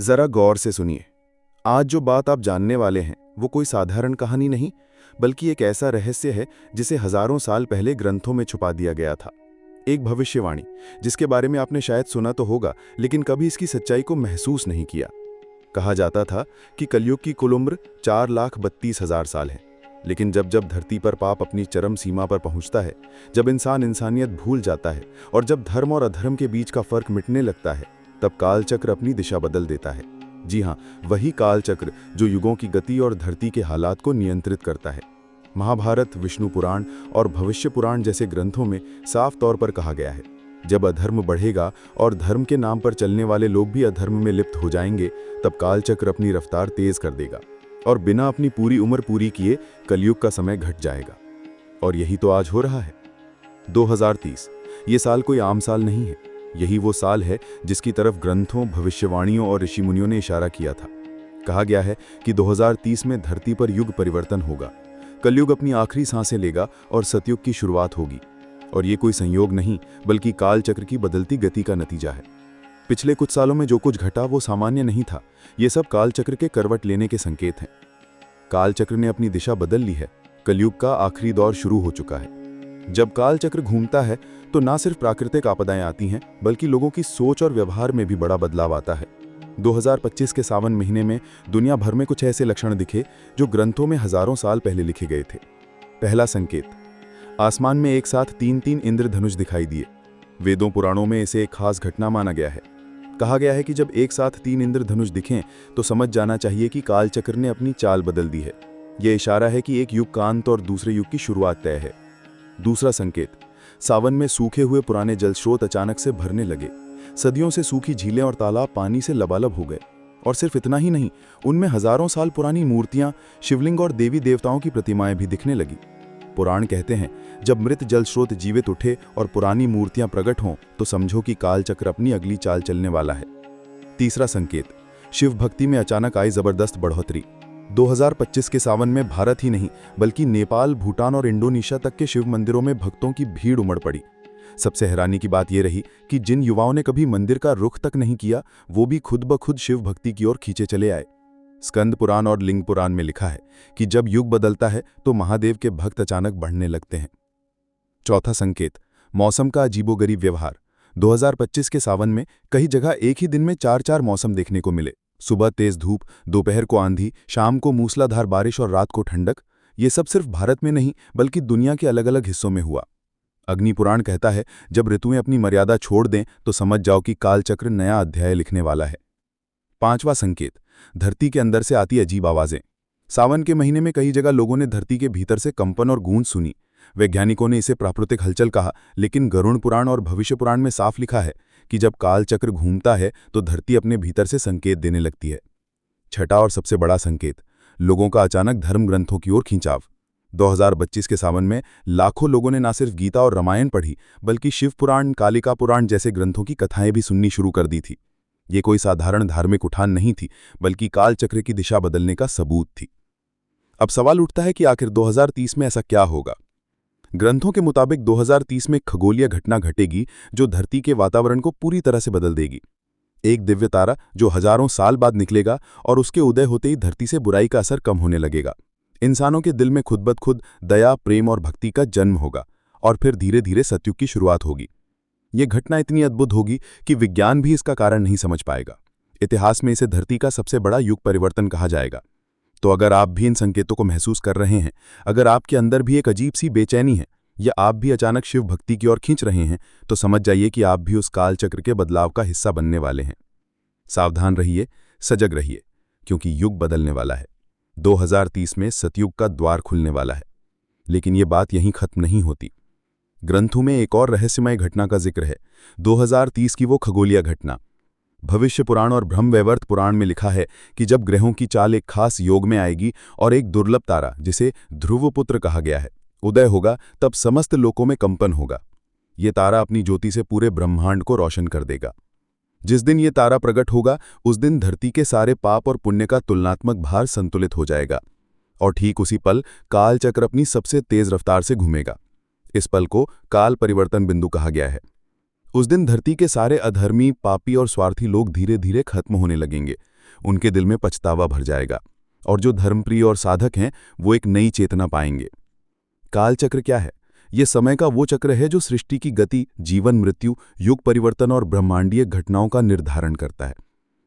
जरा गौर से सुनिए। आज जो बात आप जानने वाले हैं वो कोई साधारण कहानी नहीं, बल्कि एक ऐसा रहस्य है जिसे हजारों साल पहले ग्रंथों में छुपा दिया गया था। एक भविष्यवाणी जिसके बारे में आपने शायद सुना तो होगा, लेकिन कभी इसकी सच्चाई को महसूस नहीं किया। कहा जाता था कि कलयुग की कुल उम्र 4,32,000 साल है। लेकिन जब जब धरती पर पाप अपनी चरम सीमा पर पहुंचता है, जब इंसान इंसानियत भूल जाता है और जब धर्म और अधर्म के बीच का फर्क मिटने लगता है, तब कालचक्र अपनी दिशा बदल देता है। जी हाँ, वही कालचक्र जो युगों की गति और धरती के हालात को नियंत्रित करता है। महाभारत, विष्णु पुराण और भविष्य पुराण जैसे ग्रंथों में साफ तौर पर कहा गया है, जब अधर्म बढ़ेगा और धर्म के नाम पर चलने वाले लोग भी अधर्म में लिप्त हो जाएंगे, तब कालचक्र अपनी रफ्तार तेज कर देगा और बिना अपनी पूरी उम्र पूरी किए कलयुग का समय घट जाएगा। और यही तो आज हो रहा है। 2030 ये साल कोई आम साल नहीं है। यही वो साल है जिसकी तरफ ग्रंथों, भविष्यवाणियों और ऋषि मुनियों ने इशारा किया था। कहा गया है कि 2030 में धरती पर युग परिवर्तन होगा, कलयुग अपनी आखिरी सांसें लेगा और सतयुग की शुरुआत होगी। और ये कोई संयोग नहीं, बल्कि कालचक्र की बदलती गति का नतीजा है। पिछले कुछ सालों में जो कुछ घटा वो सामान्य नहीं था। ये सब कालचक्र के करवट लेने के संकेत हैं। कालचक्र ने अपनी दिशा बदल ली है। कलयुग का आखिरी दौर शुरू हो चुका है। जब कालचक्र घूमता है तो ना सिर्फ प्राकृतिक आपदाएं आती हैं, बल्कि लोगों की सोच और व्यवहार में भी बड़ा बदलाव आता है। 2025 के सावन महीने में दुनिया भर में कुछ ऐसे लक्षण दिखे जो ग्रंथों में हजारों साल पहले लिखे गए थे। पहला संकेत, आसमान में एक साथ 3-3 इंद्रधनुष दिखाई दिए। वेदों पुराणों में इसे एक खास घटना माना गया है। कहा गया है कि जब एक साथ 3 इंद्रधनुष दिखें तो समझ जाना चाहिए कि कालचक्र ने अपनी चाल बदल दी है। यह इशारा है कि एक युग का अंत और दूसरे युग की शुरुआत तय है। दूसरा संकेत, सावन में सूखे हुए पुराने जल स्रोत अचानक से भरने लगे। सदियों से सूखी झीलें और तालाब पानी से लबालब हो गए। और सिर्फ इतना ही नहीं, उनमें हजारों साल पुरानी मूर्तियां, शिवलिंग और देवी देवताओं की प्रतिमाएं भी दिखने लगी। पुराण कहते हैं, जब मृत जल स्रोत जीवित उठे और पुरानी मूर्तियां प्रकट हों तो समझो कि कालचक्र अपनी अगली चाल चलने वाला है। तीसरा संकेत, शिव भक्ति में अचानक आई जबरदस्त बढ़ोतरी। 2025 के सावन में भारत ही नहीं, बल्कि नेपाल, भूटान और इंडोनेशिया तक के शिव मंदिरों में भक्तों की भीड़ उमड़ पड़ी। सबसे हैरानी की बात यह रही कि जिन युवाओं ने कभी मंदिर का रुख तक नहीं किया, वो भी खुद ब खुद शिव भक्ति की ओर खींचे चले आए। स्कंद पुराण और लिंग पुराण में लिखा है कि जब युग बदलता है तो महादेव के भक्त अचानक बढ़ने लगते हैं। चौथा संकेत, मौसम का अजीबोगरीब व्यवहार। 2025 के सावन में कई जगह एक ही दिन में 4-4 मौसम देखने को मिले। सुबह तेज धूप, दोपहर को आंधी, शाम को मूसलाधार बारिश और रात को ठंडक। ये सब सिर्फ भारत में नहीं, बल्कि दुनिया के अलग अलग हिस्सों में हुआ। अग्नि पुराण कहता है, जब ऋतुएं अपनी मर्यादा छोड़ दें तो समझ जाओ कि कालचक्र नया अध्याय लिखने वाला है। पांचवा संकेत, धरती के अंदर से आती अजीब आवाजें। सावन के महीने में कई जगह लोगों ने धरती के भीतर से कंपन और गूंज सुनी। वैज्ञानिकों ने इसे प्राकृतिक हलचल कहा, लेकिन गरुड़ पुराण और भविष्य पुराण में साफ लिखा है कि जब कालचक्र घूमता है तो धरती अपने भीतर से संकेत देने लगती है। छठा और सबसे बड़ा संकेत, लोगों का अचानक धर्म ग्रंथों की ओर खिंचाव। 2025 के सावन में लाखों लोगों ने न सिर्फ गीता और रामायण पढ़ी, बल्कि शिव पुराण, कालिका पुराण जैसे ग्रंथों की कथाएं भी सुननी शुरू कर दी थी। ये कोई साधारण धार्मिक उठान नहीं थी, बल्कि कालचक्र की दिशा बदलने का सबूत थी। अब सवाल उठता है कि आखिर 2030 में ऐसा क्या होगा। ग्रंथों के मुताबिक 2030 में खगोलीय घटना घटेगी जो धरती के वातावरण को पूरी तरह से बदल देगी। एक दिव्य तारा जो हजारों साल बाद निकलेगा और उसके उदय होते ही धरती से बुराई का असर कम होने लगेगा। इंसानों के दिल में खुद ब खुद दया, प्रेम और भक्ति का जन्म होगा और फिर धीरे धीरे सतयुग की शुरुआत होगी। यह घटना इतनी अद्भुत होगी कि विज्ञान भी इसका कारण नहीं समझ पाएगा। इतिहास में इसे धरती का सबसे बड़ा युग परिवर्तन कहा जाएगा। तो अगर आप भी इन संकेतों को महसूस कर रहे हैं, अगर आपके अंदर भी एक अजीब सी बेचैनी है, या आप भी अचानक शिव भक्ति की ओर खींच रहे हैं, तो समझ जाइए कि आप भी उस कालचक्र के बदलाव का हिस्सा बनने वाले हैं। सावधान रहिए, सजग रहिए, क्योंकि युग बदलने वाला है। 2030 में सतयुग का द्वार खुलने वाला है। लेकिन ये बात यहीं खत्म नहीं होती। ग्रंथों में एक और रहस्यमय घटना का जिक्र है, 2030 की वो खगोलीय घटना। भविष्य पुराण और ब्रह्मवैवर्त पुराण में लिखा है कि जब ग्रहों की चाल एक खास योग में आएगी और एक दुर्लभ तारा, जिसे ध्रुवपुत्र कहा गया है, उदय होगा, तब समस्त लोकों में कंपन होगा। ये तारा अपनी ज्योति से पूरे ब्रह्मांड को रोशन कर देगा। जिस दिन ये तारा प्रकट होगा, उस दिन धरती के सारे पाप और पुण्य का तुलनात्मक भार संतुलित हो जाएगा और ठीक उसी पल कालचक्र अपनी सबसे तेज रफ्तार से घूमेगा। इस पल को काल परिवर्तन बिंदु कहा गया है। उस दिन धरती के सारे अधर्मी, पापी और स्वार्थी लोग धीरे धीरे खत्म होने लगेंगे उनके दिल में पछतावा भर जाएगा, और जो धर्मप्रिय और साधक हैं वो एक नई चेतना पाएंगे। कालचक्र क्या है? ये समय का वो चक्र है जो सृष्टि की गति, जीवन मृत्यु, युग परिवर्तन और ब्रह्मांडीय घटनाओं का निर्धारण करता है।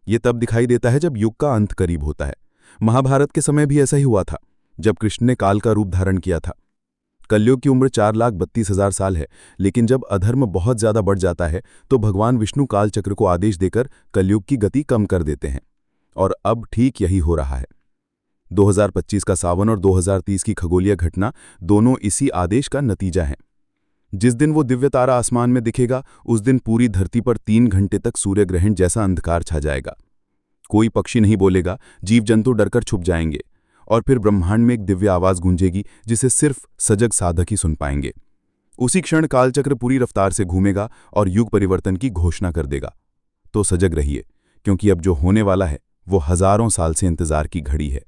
ये तब दिखाई देता है जब युग का अंत करीब होता है। महाभारत के समय भी ऐसा ही हुआ था, जब कृष्ण ने काल का रूप धारण किया था। कलयुग की उम्र 4,32,000 साल है, लेकिन जब अधर्म बहुत ज्यादा बढ़ जाता है तो भगवान विष्णु कालचक्र को आदेश देकर कलयुग की गति कम कर देते हैं। और अब ठीक यही हो रहा है। 2025 का सावन और 2030 की खगोलीय घटना दोनों इसी आदेश का नतीजा हैं। जिस दिन वो दिव्य तारा आसमान में दिखेगा, उस दिन पूरी धरती पर 3 घंटे तक सूर्य ग्रहण जैसा अंधकार छा जाएगा। कोई पक्षी नहीं बोलेगा, जीव जंतु डरकर छुप जाएंगे, और फिर ब्रह्मांड में एक दिव्य आवाज गूंजेगी जिसे सिर्फ सजग साधक ही सुन पाएंगे। उसी क्षण कालचक्र पूरी रफ्तार से घूमेगा और युग परिवर्तन की घोषणा कर देगा। तो सजग रहिए, क्योंकि अब जो होने वाला है वो हजारों साल से इंतजार की घड़ी है।